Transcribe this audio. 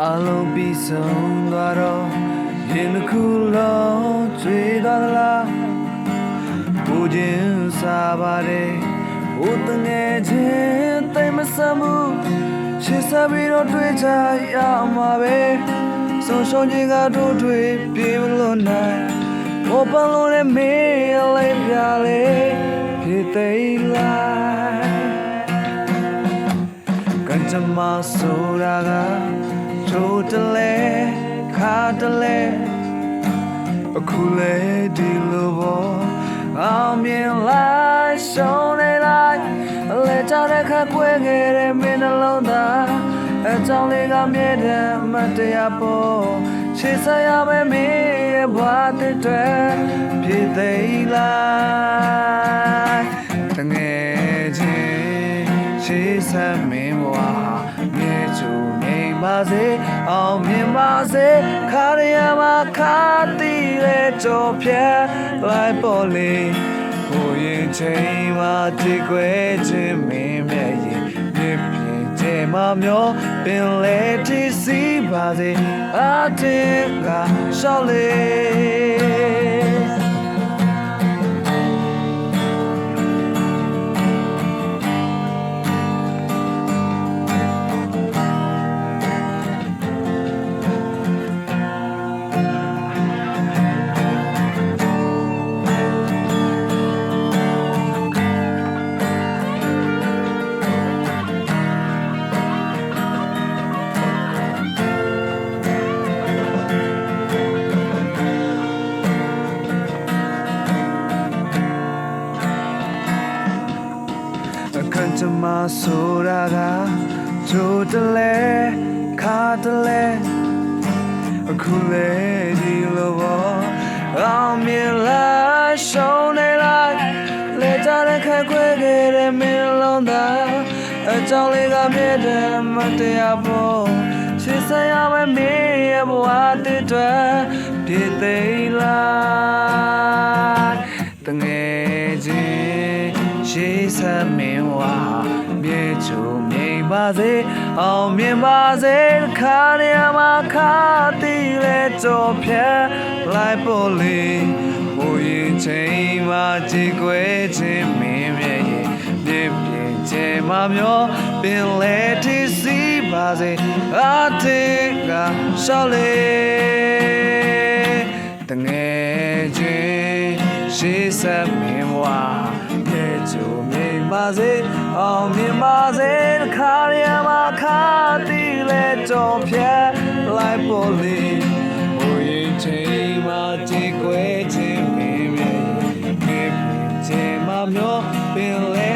အလုံးပြီးဆုံးသွားတော့ရင်တစ်ခုလုံးကျွေးသွားသလားကိုချင်းစားပါတယ်ဟိုတငယ်ချင်းတိတ်မဆမ်းဘူးချစ်စားပြီးတော့တွေ့ချရမှာပဲဆုံးရှုံးခြင်းကတို့တွေ့ပြေမလို့နိုင်ဘောပန်လို့လည်းမေးလိုက်ပြလေဖြစ်သေးလားကံကြမ္မာဆိုတာကချိုးတလဲခါတလဲအခုလေဒီလိုဘောအောင်မြင်လိုက်ရှုံးနေလိုက်လဲကြတဲ့ခါကွဲခဲ့တဲ့မင်းနှလုံးသားအကြောင်းလေးကမြဲတယ်မတရားပေါ်ချစ်စရာပဲမင်းရဲ့ဘဝတစ်တွေဖြစ်သေးလားတငယ်ချင်းချစ်စမင်းဘဝမြဲချူနေပါစေအောင်မြင်ပါစေခါရမှာခါတီးလေကြောဖြဲလိုက်ပေါ်လေဟိုရင်ချိန်မှာကြွေခွဲခြင်းမင်းမြဲရင်ပြည့်ပြည့်ချေမမျောပင်လေတီးစီပါစေအတင်းကရှောက်လေကံကြမ္မာဆိုတာကချိုးတလဲခါတလဲအခုလေဒီလိုဘောအောင်မြင်လားရှုံးနေလိုက်လဲကြတဲ့ခက်ခွဲခဲ့တဲ့မင်းလုံးသားအကြောင်းလေးကမြဲတယ်မတရားပေါ်ချစ်စရာပဲမင်းရဲ့ဘဝတစ်တွေဖြစ်သေးလားတငယ်ချင်းရှိစမင်းဝါမြေချိုမြိန်ပါစေအောင်မြင်ပါစေခါရမှာခါတီးလေကြောဖြဲလိုက်ပေါ်လေဟိုရင်ချိန်မှာကြည်ကွဲခြင်းမင်းရဲ့ပြည့်ပြည့်ချေမမျောပင်လေတီးစီပါစေအတင်းကရှောက်လေတငယ်ချင်းရှိစမင်းဝါချိုမြိန်ပါစေအောင်မြင်ပါစေခါရမှာခါတီးလေကြောဖြဲလိုက်ပေါ်လေဟိုရင်ချိန်မှာကြည်ကွဲခြင်းမင်းရဲ့ပြည့်ပြည့်ချေမမျောပင်လေ